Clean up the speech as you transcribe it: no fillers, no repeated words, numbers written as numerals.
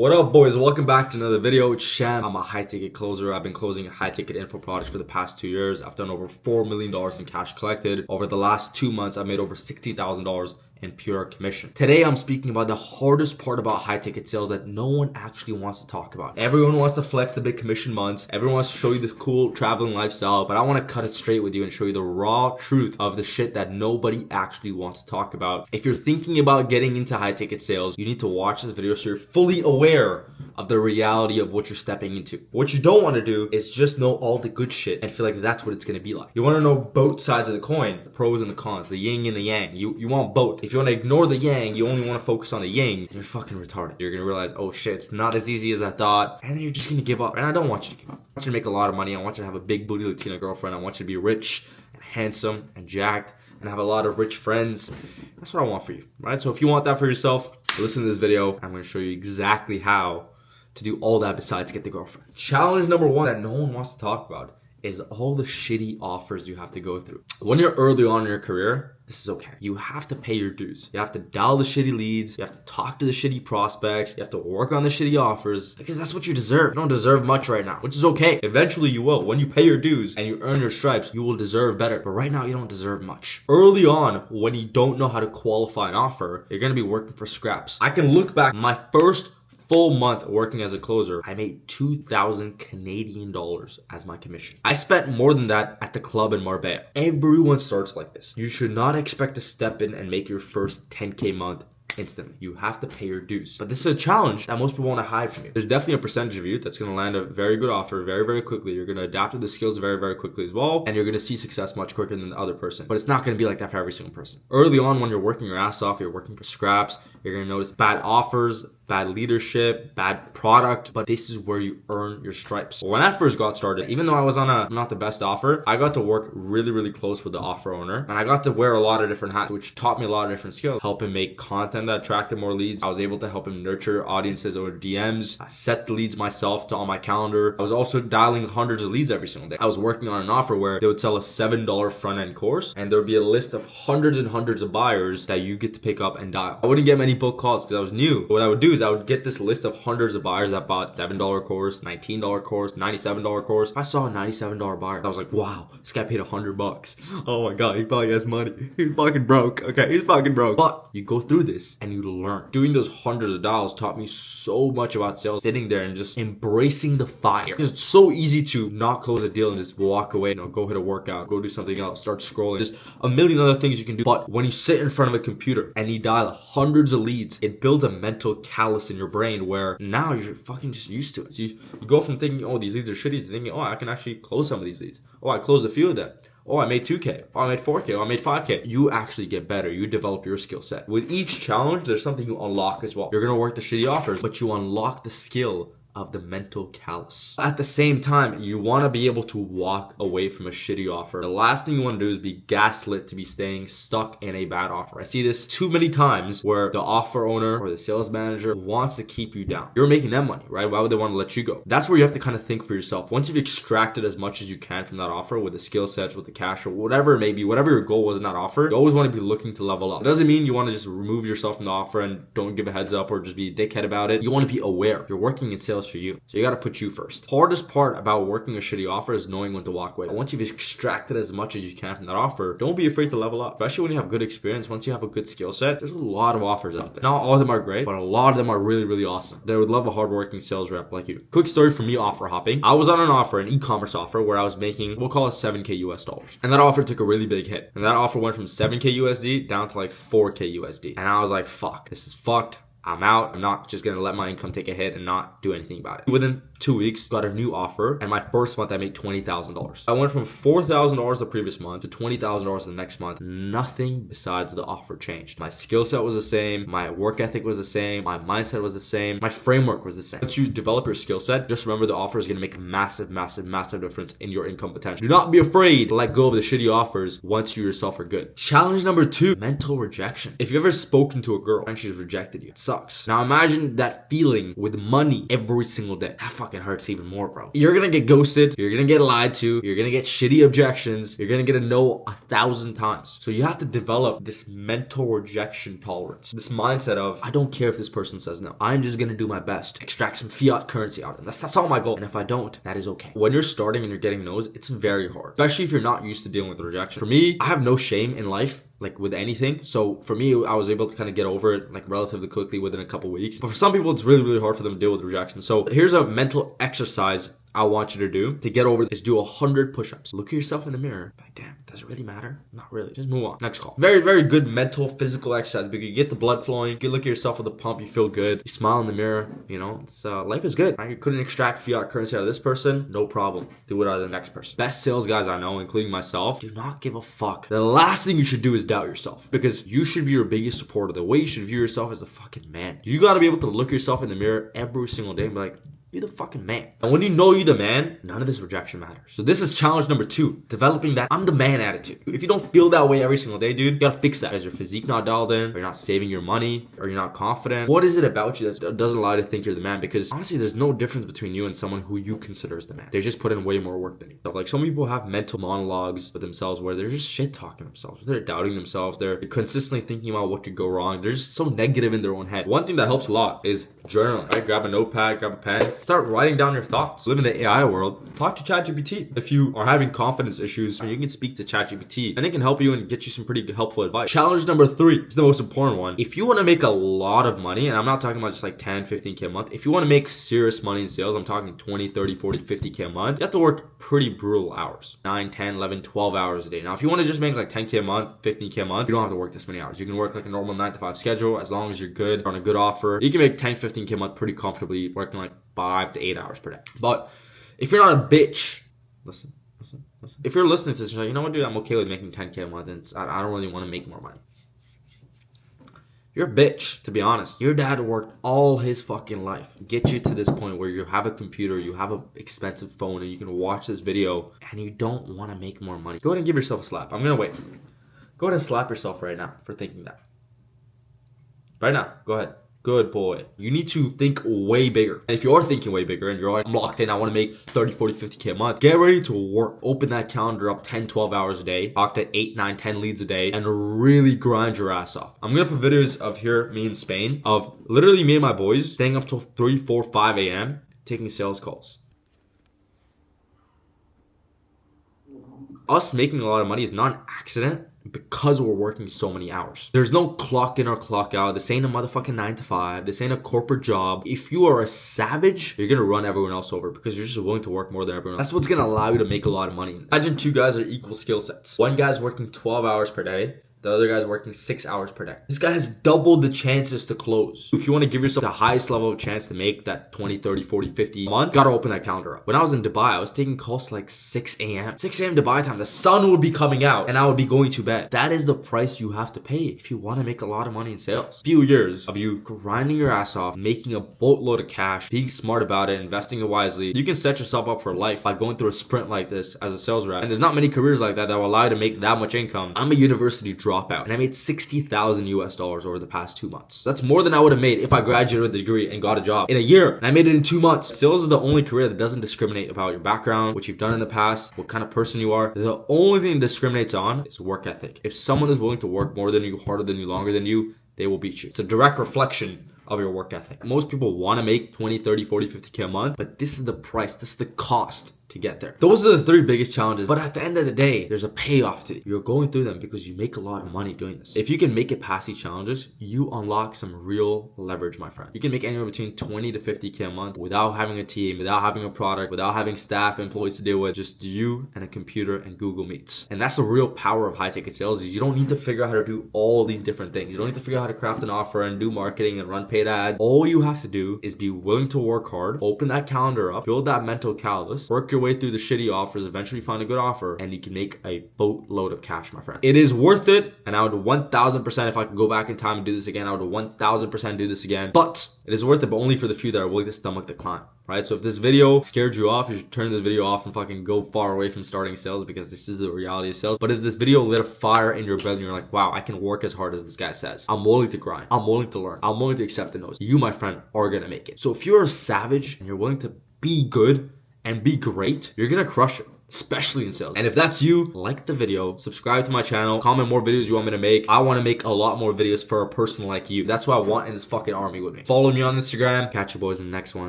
What up, boys? Welcome back to another video. It's Sham. I'm a high ticket closer. I've been closing high ticket info products for the past 2 years. I've done over $4 million in cash collected. Over the last 2 months, I made over $60,000 in pure commission. Today, I'm speaking about the hardest part about high ticket sales that no one actually wants to talk about. Everyone wants to flex the big commission months. Everyone wants to show you this cool traveling lifestyle, but I want to cut it straight with you and show you the raw truth of the shit that nobody actually wants to talk about. If you're thinking about getting into high ticket sales, you need to watch this video so you're fully aware of the reality of what you're stepping into. What you don't want to do is just know all the good shit and feel like that's what it's going to be like. You want to know both sides of the coin, the pros and the cons, the yin and the yang. You want both. If you want to ignore the yang, you only want to focus on the yin, you're fucking retarded. You're going to realize, oh shit, it's not as easy as I thought, and then you're just going to give up. And I don't want you to give up. I want you to make a lot of money. I want you to have a big booty Latina girlfriend. I want you to be rich and handsome and jacked and have a lot of rich friends. That's what I want for you, right? So if you want that for yourself, listen to this video. I'm going to show you exactly how to do all that besides get the girlfriend. Challenge number one that no one wants to talk about is all the shitty offers you have to go through. When you're early on in your career, this is okay. You have to pay your dues. You have to dial the shitty leads. You have to talk to the shitty prospects. You have to work on the shitty offers because that's what you deserve. You don't deserve much right now, which is okay. Eventually you will. When you pay your dues and you earn your stripes, you will deserve better. But right now you don't deserve much. Early on, when you don't know how to qualify an offer, you're going to be working for scraps. I can look back my first full month working as a closer, I made 2,000 Canadian dollars as my commission. I spent more than that at the club in Marbella. Everyone starts like this. You should not expect to step in and make your first 10K month instantly. You have to pay your dues. But this is a challenge that most people want to hide from you. There's definitely a percentage of you that's going to land a very good offer very, very quickly. You're going to adapt to the skills very, very quickly as well. And you're going to see success much quicker than the other person. But it's not going to be like that for every single person. Early on, when you're working your ass off, you're working for scraps, you're going to notice bad offers, bad leadership, bad product, but this is where you earn your stripes. When I first got started, even though I was on not the best offer, I got to work really, really close with the offer owner, and I got to wear a lot of different hats, which taught me a lot of different skills. Help him make content that attracted more leads. I was able to help him nurture audiences over DMs. I set the leads myself on my calendar. I was also dialing hundreds of leads every single day. I was working on an offer where they would sell a $7 front-end course, and there would be a list of hundreds and hundreds of buyers that you get to pick up and dial. I wouldn't get many book calls because I was new. But what I would do is I would get this list of hundreds of buyers that bought $7 course, $19 course, $97 course. If I saw a $97 buyer, I was like, wow, this guy paid $100. Oh my God, he probably has money. He's fucking broke. Okay, he's fucking broke. But you go through this and you learn. Doing those hundreds of dials taught me so much about sales. Sitting there and just embracing the fire. It's so easy to not close a deal and just walk away. Go hit a workout, go do something else, start scrolling. There's a million other things you can do. But when you sit in front of a computer and you dial hundreds of leads, it builds a mental callus in your brain where now you're fucking just used to it. So you go from thinking, oh, these leads are shitty, to thinking, oh, I can actually close some of these leads. Oh, I closed a few of them. Oh, I made 2K. Oh, I made 4K. Oh, I made 5K. You actually get better. You develop your skill set. With each challenge, there's something you unlock as well. You're going to work the shitty offers, but you unlock the skill of the mental callus. At the same time, you want to be able to walk away from a shitty offer. The last thing you want to do is be gaslit to be staying stuck in a bad offer. I see this too many times where the offer owner or the sales manager wants to keep you down. You're making them money, right? Why would they want to let you go? That's where you have to kind of think for yourself. Once you've extracted as much as you can from that offer with the skill sets, with the cash, or whatever it may be, whatever your goal was in that offer, you always want to be looking to level up. It doesn't mean you want to just remove yourself from the offer and don't give a heads up or just be a dickhead about it. You want to be aware. You're working in sales for you. So you got to put you first. Hardest part about working a shitty offer is knowing when to walk away. Once you've extracted as much as you can from that offer, don't be afraid to level up. Especially when you have good experience, once you have a good skill set, there's a lot of offers out there. Not all of them are great, but a lot of them are really, really awesome. They would love a hardworking sales rep like you. Quick story for me offer hopping. I was on an offer, an e-commerce offer, where I was making, we'll call it 7K US dollars. And that offer took a really big hit. And that offer went from 7K USD down to like 4K USD. And I was like, fuck, this is fucked. I'm out. I'm not just going to let my income take a hit and not do anything about it. Within 2 weeks, got a new offer, and my first month I made $20,000. I went from $4,000 the previous month to $20,000 the next month. Nothing besides the offer changed. My skill set was the same, my work ethic was the same, my mindset was the same, my framework was the same. Once you develop your skill set, just remember the offer is going to make a massive, massive, massive difference in your income potential. Do not be afraid to let go of the shitty offers once you yourself are good. Challenge number 2, mental rejection. If you've ever spoken to a girl and she's rejected you, sucks. Now imagine that feeling with money every single day. That fucking hurts even more, bro. You're gonna get ghosted. You're gonna get lied to. You're gonna get shitty objections. You're gonna get a no 1,000 times. So you have to develop this mental rejection tolerance. This mindset of, I don't care if this person says no. I'm just gonna do my best. Extract some fiat currency out of them. That's all my goal. And if I don't, that is okay. When you're starting and you're getting no's, it's very hard. Especially if you're not used to dealing with rejection. For me, I have no shame in life, like with anything. So for me, I was able to kind of get over it like relatively quickly within a couple weeks. But for some people, it's really, really hard for them to deal with rejection. So here's a mental exercise I want you to do to get over this. Do 100 push-ups. Look at yourself in the mirror. Like, damn, does it really matter? Not really. Just move on. Next call. Very, very good mental, physical exercise because you get the blood flowing. You look at yourself with a pump. You feel good. You smile in the mirror. You know, it's life is good. Right? You couldn't extract fiat currency out of this person. No problem. Do it out of the next person. Best sales guys I know, including myself, do not give a fuck. The last thing you should do is doubt yourself because you should be your biggest supporter. The way you should view yourself as a fucking man. You got to be able to look yourself in the mirror every single day and be like, you're the fucking man. And when you know you're the man, none of this rejection matters. So this is challenge number 2, developing that I'm the man attitude. If you don't feel that way every single day, dude, you gotta fix that. Is your physique not dialed in? Or you're not saving your money? Or you're not confident? What is it about you that doesn't allow you to think you're the man? Because honestly, there's no difference between you and someone who you consider as the man. They just put in way more work than you. So like some people have mental monologues with themselves where they're just shit talking themselves. They're doubting themselves. They're consistently thinking about what could go wrong. They're just so negative in their own head. One thing that helps a lot is journaling. Right? Grab a notepad, grab a pen, start writing down your thoughts. Live in the AI world, talk to ChatGPT. If you are having confidence issues, you can speak to ChatGPT and it can help you and get you some pretty helpful advice. Challenge number 3 is the most important one. If you want to make a lot of money, and I'm not talking about just like 10, 15K a month. If you want to make serious money in sales, I'm talking 20, 30, 40, 50K a month. You have to work pretty brutal hours. 9, 10, 11, 12 hours a day. Now, if you want to just make like 10K a month, 15K a month, you don't have to work this many hours. You can work like a normal 9 to 5 schedule as long as you're good on a good offer. You can make 10, 15K a month pretty comfortably working like 5 to 8 hours per day. But if you're not a bitch, listen. If you're listening to this, you're like, you know what, dude, I'm okay with making 10K a month and I don't really want to make more money. You're a bitch, to be honest. Your dad worked all his fucking life. Get you to this point where you have a computer, you have an expensive phone, and you can watch this video, and you don't want to make more money. Go ahead and give yourself a slap. I'm going to wait. Go ahead and slap yourself right now for thinking that. Right now. Go ahead. Good boy. You need to think way bigger. And if you are thinking way bigger and you're like, I'm locked in, I want to make 30, 40, 50K a month, get ready to work. Open that calendar up 10, 12 hours a day. Talk to 8, 9, 10 leads a day and really grind your ass off. I'm going to put videos of here, me in Spain, of literally me and my boys staying up till 3, 4, 5 a.m. taking sales calls. Us making a lot of money is not an accident because we're working so many hours. There's no clock in or clock out. This ain't a motherfucking 9 to 5. This ain't a corporate job. If you are a savage, you're gonna run everyone else over because you're just willing to work more than everyone else. That's what's gonna allow you to make a lot of money. Imagine 2 guys are equal skill sets. One guy's working 12 hours per day. The other guy's working 6 hours per day. This guy has doubled the chances to close. If you want to give yourself the highest level of chance to make that 20, 30, 40, 50 a month, gotta open that calendar up. When I was in Dubai, I was taking calls like 6 a.m. 6 a.m. Dubai time. The sun would be coming out and I would be going to bed. That is the price you have to pay if you want to make a lot of money in sales. A few years of you grinding your ass off, making a boatload of cash, being smart about it, investing it wisely. You can set yourself up for life by going through a sprint like this as a sales rep. And there's not many careers like that that will allow you to make that much income. I'm a university dropout and I made $60,000 US over the past 2 months. That's more than I would have made if I graduated with a degree and got a job in a year. And I made it in 2 months. Sales is the only career that doesn't discriminate about your background, what you've done in the past, what kind of person you are. The only thing it discriminates on is work ethic. If someone is willing to work more than you, harder than you, longer than you, they will beat you. It's a direct reflection of your work ethic. Most people want to make 20, 30, 40, 50K a month, but this is the price. This is the cost to get there. Those are the 3 biggest challenges. But at the end of the day, there's a payoff to it. You're going through them because you make a lot of money doing this. If you can make it past these challenges, you unlock some real leverage, my friend. You can make anywhere between 20 to 50K a month without having a team, without having a product, without having staff, employees to deal with, just you and a computer and Google Meets. And that's the real power of high ticket sales is you don't need to figure out how to do all these different things. You don't need to figure out how to craft an offer and do marketing and run paid ads. All you have to do is be willing to work hard, open that calendar up, build that mental callus, work your your way through the shitty offers, eventually find a good offer, and you can make a boatload of cash, my friend. It is worth it, and I would 1000%, if I could go back in time and do this again, I would 1000% do this again. But it is worth it, but only for the few that are willing to stomach the climb, right? So if this video scared you off, you should turn this video off and fucking go far away from starting sales, because this is the reality of sales. But if this video lit a fire in your belly and you're like, wow, I can work as hard as this guy says, I'm willing to grind, I'm willing to learn, I'm willing to accept the no's, you, my friend, are gonna make it. So if you're a savage and you're willing to be good and be great, you're gonna crush it, especially in sales. And if that's you, like the video, subscribe to my channel, comment more videos you want me to make. I want to make a lot more videos for a person like you. That's what I want in this fucking army with me. Follow me on Instagram. Catch you boys in the next one.